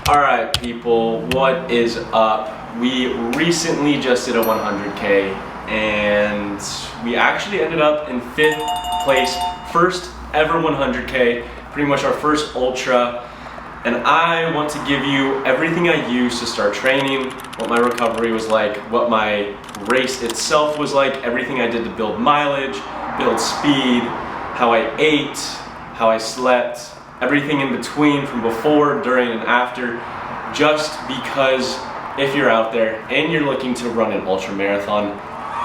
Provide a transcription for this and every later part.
Alright people, what is up? We recently just did a 100K and we actually ended up in 5th place, first ever 100K, pretty much our first ultra. And I want to give you everything I used to start training, what my recovery was like, what my race itself was like, everything I did to build mileage, build speed, how I ate, how I slept, everything in between from before, during, and after, just because if you're out there and you're looking to run an ultra marathon,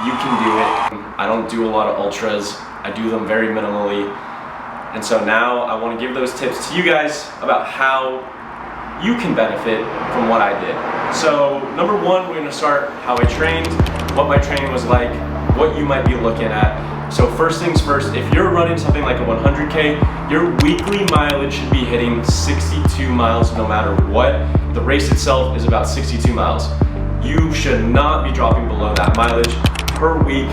you can do it. I don't do a lot of ultras, I do them very minimally, and so now I want to give those tips to you guys about how you can benefit from what I did. So number one, we're going to start how I trained, what my training was like, what you might be looking at. So first things first, if you're running something like a 100K, your weekly mileage should be hitting 62 miles no matter what. The race itself is about 62 miles. You should not be dropping below that mileage per week,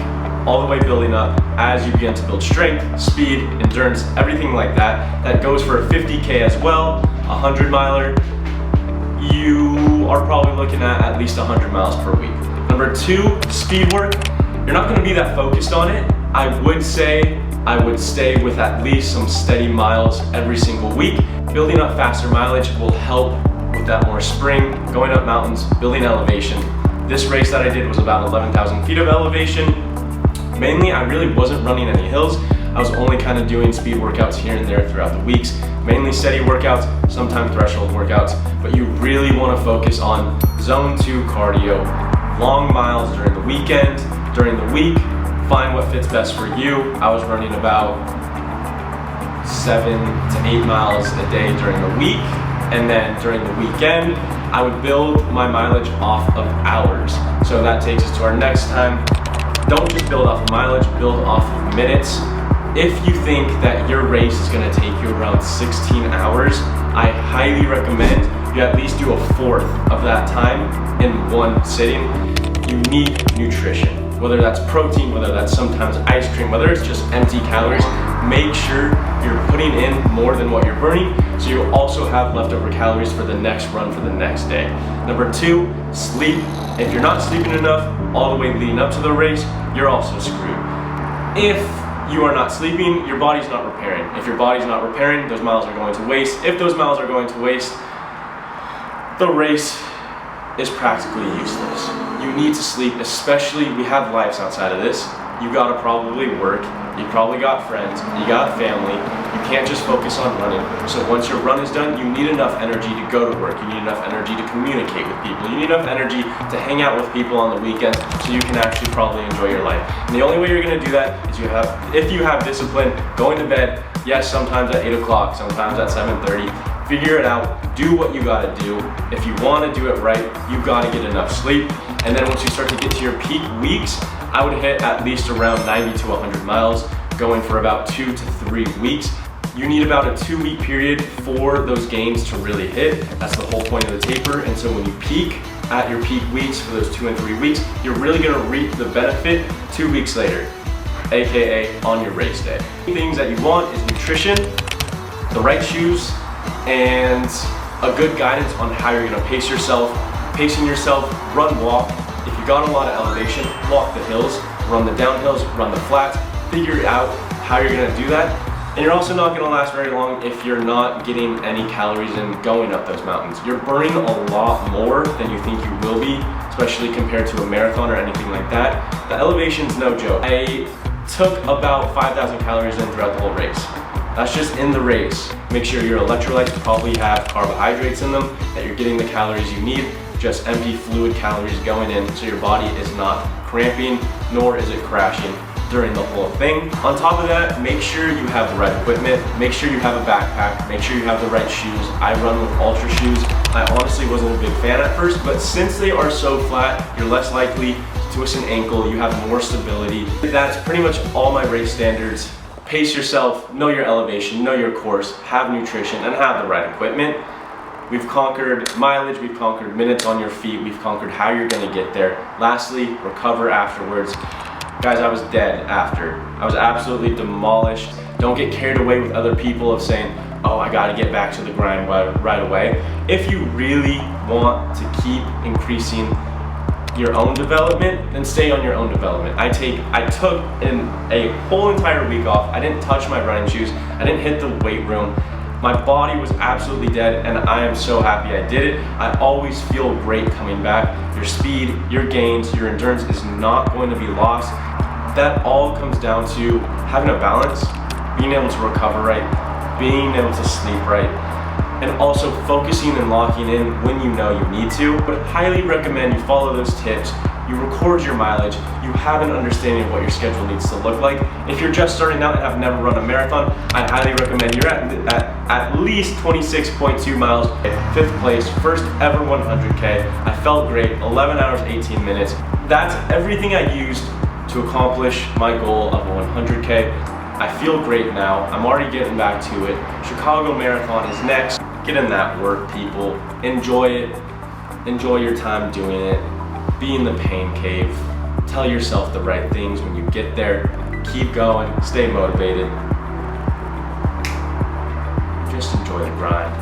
all the way building up as you begin to build strength, speed, endurance, everything like that. That goes for a 50K as well, a 100 miler. You are probably looking at least 100 miles per week. Number two, speed work. You're not gonna be that focused on it. I would say I would stay with at least some steady miles every single week. Building up faster mileage will help with that more spring, going up mountains, building elevation. This race that I did was about 11,000 feet of elevation. Mainly, I really wasn't running any hills. I was only kind of doing speed workouts here and there throughout the weeks. Mainly steady workouts, sometimes threshold workouts, but you really want to focus on zone 2 cardio, long miles during the weekend, during the week. Find what fits best for you. I was running about 7 to 8 miles a day during the week, and then during the weekend I would build my mileage off of hours. So that takes us to our next time. Don't just build off of mileage, build off of minutes. If you think that your race is going to take you around 16 hours, I highly recommend you at least do a fourth of that time in one sitting. You need nutrition. Whether that's protein, whether that's sometimes ice cream, whether it's just empty calories, make sure you're putting in more than what you're burning, so you also have leftover calories for the next run for the next day. Number two, sleep. If you're not sleeping enough all the way leading up to the race, you're also screwed. If you are not sleeping, your body's not repairing. If your body's not repairing, those miles are going to waste. If those miles are going to waste, the race is practically useless. You need to sleep, especially we have lives outside of this. You gotta probably work, you probably got friends, you got family. You can't just focus on running. So once your run is done, you need enough energy to go to work. You need enough energy to communicate with people. You need enough energy to hang out with people on the weekends so you can actually probably enjoy your life. And the only way you're gonna do that is if you have discipline, going to bed, yes, sometimes at 8 o'clock, sometimes at 7:30. Figure it out, do what you gotta do. If you wanna do it right, you gotta get enough sleep. And then once you start to get to your peak weeks, I would hit at least around 90 to 100 miles, going for about 2 to 3 weeks. You need about a 2-week period for those gains to really hit. That's the whole point of the taper. And so when you peak at your peak weeks for those 2 and 3 weeks, you're really gonna reap the benefit 2 weeks later, AKA on your race day. Things that you want is nutrition, the right shoes, and a good guidance on how you're gonna pace yourself. Pacing yourself, run, walk. If you got a lot of elevation, walk the hills, run the downhills, run the flats. Figure out how you're gonna do that. And you're also not gonna last very long if you're not getting any calories in going up those mountains. You're burning a lot more than you think you will be, especially compared to a marathon or anything like that. The elevation's no joke. I took about 5,000 calories in throughout the whole race. That's just in the race. Make sure your electrolytes probably have carbohydrates in them, that you're getting the calories you need, just empty fluid calories going in so your body is not cramping, nor is it crashing during the whole thing. On top of that, make sure you have the right equipment, make sure you have a backpack, make sure you have the right shoes. I run with Ultra shoes. I honestly wasn't a big fan at first, but since they are so flat, you're less likely to twist an ankle, you have more stability. That's pretty much all my race standards. Pace yourself, know your elevation, know your course, have nutrition, and have the right equipment. We've conquered mileage, we've conquered minutes on your feet, we've conquered how you're gonna get there. Lastly, recover afterwards. Guys, I was dead after. I was absolutely demolished. Don't get carried away with other people of saying, oh, I gotta get back to the grind right away. If you really want to keep increasing your own development, then stay on your own development. I took a whole entire week off. I didn't touch my running shoes. I didn't hit the weight room. My body was absolutely dead, and I am so happy I did it. I always feel great coming back. Your speed, your gains, your endurance is not going to be lost. That all comes down to having a balance, being able to recover right, being able to sleep right, and also focusing and locking in when you know you need to. But highly recommend you follow those tips. You record your mileage, you have an understanding of what your schedule needs to look like. If you're just starting out and have never run a marathon, I highly recommend you're at least 26.2 miles, 5th place, first ever 100K. I felt great, 11 hours, 18 minutes. That's everything I used to accomplish my goal of a 100K. I feel great now, I'm already getting back to it. Chicago Marathon is next. Get in that work, people. Enjoy it, enjoy your time doing it. Be in the pain cave. Tell yourself the right things when you get there. Keep going, stay motivated. Just enjoy the grind.